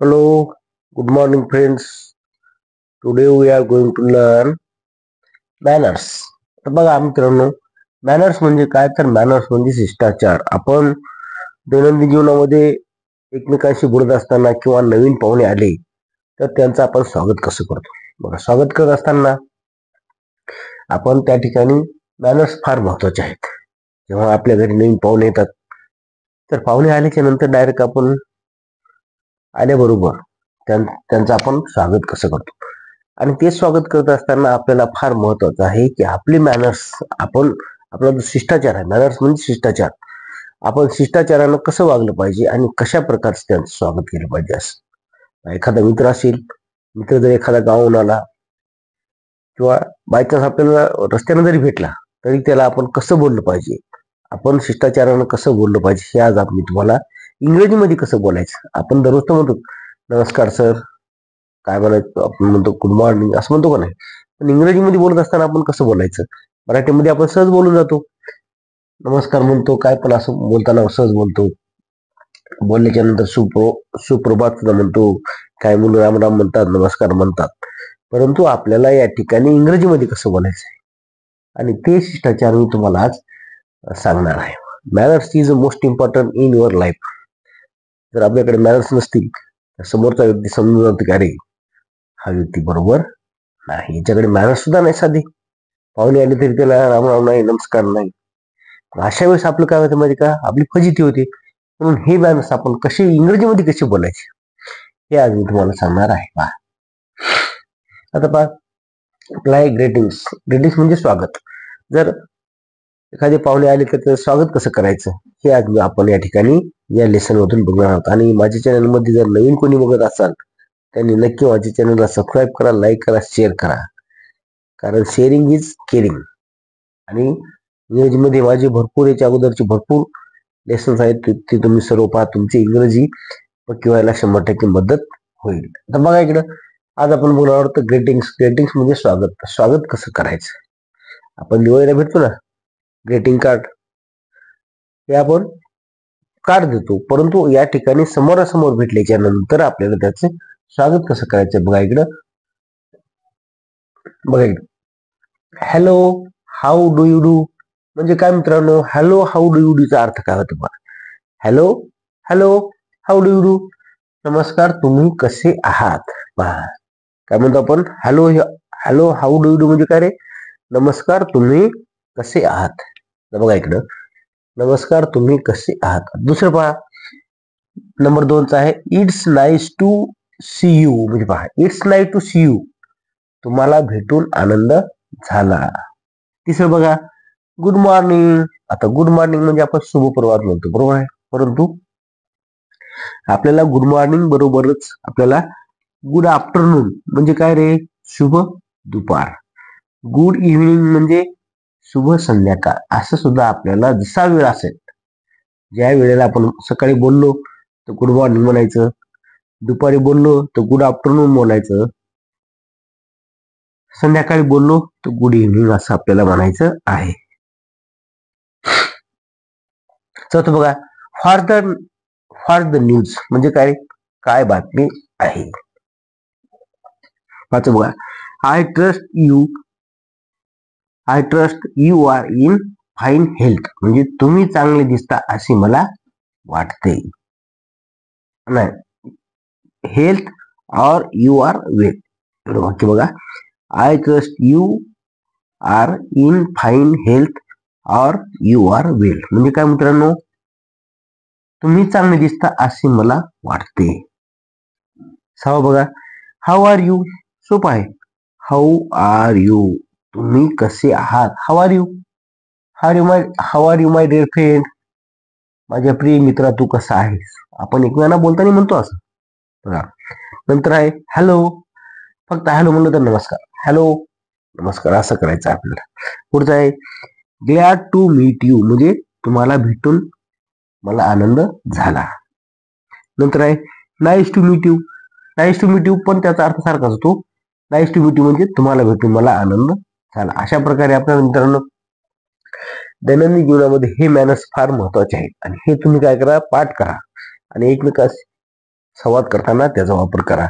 Hello, good morning, friends. Today we are going to learn manners. तर बघा मित्रांनो, manners म्हणजे काय? तर मॅनर्स म्हणजे शिष्टाचार. आपण दैनंदिन जीवनामध्ये एकमेकांशी बोलत असताना किंवा नवीन पाहुणे आले तर त्यांचं आपण स्वागत कसं करतो. बघा, स्वागत करत असताना आपण त्या ठिकाणी मॅनर्स फार महत्वाचे आहेत. जेव्हा आपल्या घरी नवीन पाहुणे येतात तर पाहुणे आल्याच्या नंतर डायरेक्ट आपण आल्याबरोबर त्यांचं आपण स्वागत कसं करतो. आणि ते स्वागत करत असताना आपल्याला फार महत्वाचं आहे की आपले मॅनर्स, आपला जो शिष्टाचार आहे, मॅनर्स म्हणजे शिष्टाचार, आपण शिष्टाचारानं कसं वागलं पाहिजे आणि कशा प्रकारचं त्यांचं स्वागत केलं पाहिजे. असं एखादा मित्र असेल, मित्र जर एखादा गावाहून आला किंवा बायचान्स आपल्याला रस्त्यानं जरी भेटला तरी त्याला आपण कसं बोललं पाहिजे, आपण शिष्टाचारानं कसं बोललं पाहिजे, हे आज मी तुम्हाला इंग्रजीमध्ये कसं बोलायचं. आपण दररोज तर म्हणतो नमस्कार सर, काय म्हणायचं, आपण म्हणतो गुड मॉर्निंग असं म्हणतो का नाही, पण इंग्रजीमध्ये बोलत असताना आपण कसं बोलायचं. मराठीमध्ये आपण सहज बोलून जातो, नमस्कार म्हणतो, काय पण असं बोलताना सहज बोलतो. बोलल्याच्या नंतर सुप्रभात सुद्धा म्हणतो, काय मुलं राम राम म्हणतात, नमस्कार म्हणतात. परंतु आपल्याला या ठिकाणी इंग्रजीमध्ये कसं बोलायचं आहे आणि ते शिष्टाचार मी तुम्हाला आज सांगणार आहे. Manners is a most important in your life. जर आपल्याकडे मॅनर्स नसतील तर समोरचा व्यक्ती समजून जातो की अरे हा व्यक्ती बरोबर नाही, याच्याकडे मॅनर्स सुद्धा नाही. साधी पाहुणे आले तरी त्याला रामराम नाही, नमस्कार नाही. अशा वेळेस आपलं काय होतं माहिती का, आपली फजिती होते. म्हणून हे मॅनर्स आपण कसे इंग्रजीमध्ये कसे बोलायचे हे आज मी तुम्हाला सांगणार आहे. पहा, आता पहा, आपला आहे ग्रेटिंग्स. ग्रेटिंग्स म्हणजे स्वागत. जर एखादे पाहुणे आले तर त्याचं स्वागत कसं करायचं हे आज आपण या ठिकाणी या लेसन मधून बघणार आहोत. आणि माझ्या चॅनल मध्ये जर नवीन कोणी बघत असाल त्यांनी नक्की माझ्या चॅनलला सबस्क्राईब करा, लाईक करा, शेअर करा, कारण शेअरिंग इज केअरिंग. आणि इंग्रजीमध्ये माझे भरपूर, याच्या अगोदरचे भरपूर लेसन्स आहेत, ते तुम्ही सर्व पहा. तुमची इंग्रजी पक्की व्हायला 100% मदत होईल. तर बघा इकडं, आज आपण बोलणार आहोत ग्रेटिंग्स. ग्रेटिंग्स म्हणजे स्वागत. स्वागत कसं करायचं. आपण दिवाळीला भेटतो ना ग्रेटिंग कार्ड, हे आपण कार्ड देतो, परंतु या ठिकाणी समोरासमोर भेटल्याच्या नंतर आपल्याला त्याचं स्वागत कसं करायचं. बघा इकडं, बघा इकडं, hello how do you do म्हणजे काय मित्रांनो, hello how do you do चा अर्थ काय होतो. बघा, hello hello how do you do, नमस्कार तुम्ही कसे आहात. पहा, काय म्हणतो आपण, hello hello how do you do म्हणजे काय रे, नमस्कार तुम्ही कसे आहात. बघा इकडं, नमस्कार तुम्ही कसे आहात. दुसरं पहा, नंबर 2 चा आहे, it's nice to see you म्हणजे पहा, it's nice to see you, तुम्हाला भेटून आनंद झाला. तिसरं बघा, गुड मॉर्निंग. आता गुड मॉर्निंग म्हणजे आपण शुभ प्रभात म्हणतो, बरोबर आहे. परंतु आपल्याला गुड मॉर्निंग बरोबरच आपल्याला गुड आफ्टरनून म्हणजे काय रे, शुभ दुपार. गुड इव्हिनिंग म्हणजे शुभ संध्याकाळ. असं सुद्धा आपल्याला जसा वेळ असेल, ज्या वेळेला आपण सकाळी बोललो तर गुड मॉर्निंग म्हणायचं, दुपारी बोललो तर गुड आफ्टरनून बोलायचं, संध्याकाळी बोललो तर गुड इव्हिनिंग असं आपल्याला म्हणायचं आहे. चौथं बघा, फॉर द न्यूज म्हणजे काय बातमी आहे. पाचवं बघा, I trust you are in fine health म्हणजे तुम्ही चांगले दिसता असे मला वाटते. नाही, हेल्थ और यू आर वेल. वाक्य बघा, I trust you are in fine health और यू आर वेल म्हणजे काय मित्रांनो, तुम्ही चांगले दिसता असे मला वाटते. सहावा बघा, हाऊ आर यू. सोपं आहे, हाऊ आर यू, तुम्ही कसे आहात. How are you, how are you my dear friend, माझ्या प्रिय मित्रा तू कसा आहेस. आपण एकमेकांना बोलताना म्हणतो असं. बघा, नंतर आहे हॅलो. फक्त हॅलो म्हणलं तर नमस्कार, हॅलो नमस्कार असं करायचं आपल्याला. पुढचं आहे ग्लॅड टू मीट यू म्हणजे तुम्हाला भेटून मला आनंद झाला. नंतर आहे nice to meet you. Nice to meet you पण त्याचा अर्थ सारखाच होतो. नाईस टू मीट यू म्हणजे तुम्हाला भेटून मला आनंद झाला. अशा प्रकारे आपल्या मित्रांनो दैनंदिन जीवनामध्ये हे मॅनर्स फार महत्वाचे आहेत आणि हे तुम्ही काय करा, पाठ करा आणि एकमेकास संवाद करताना त्याचा वापर करा.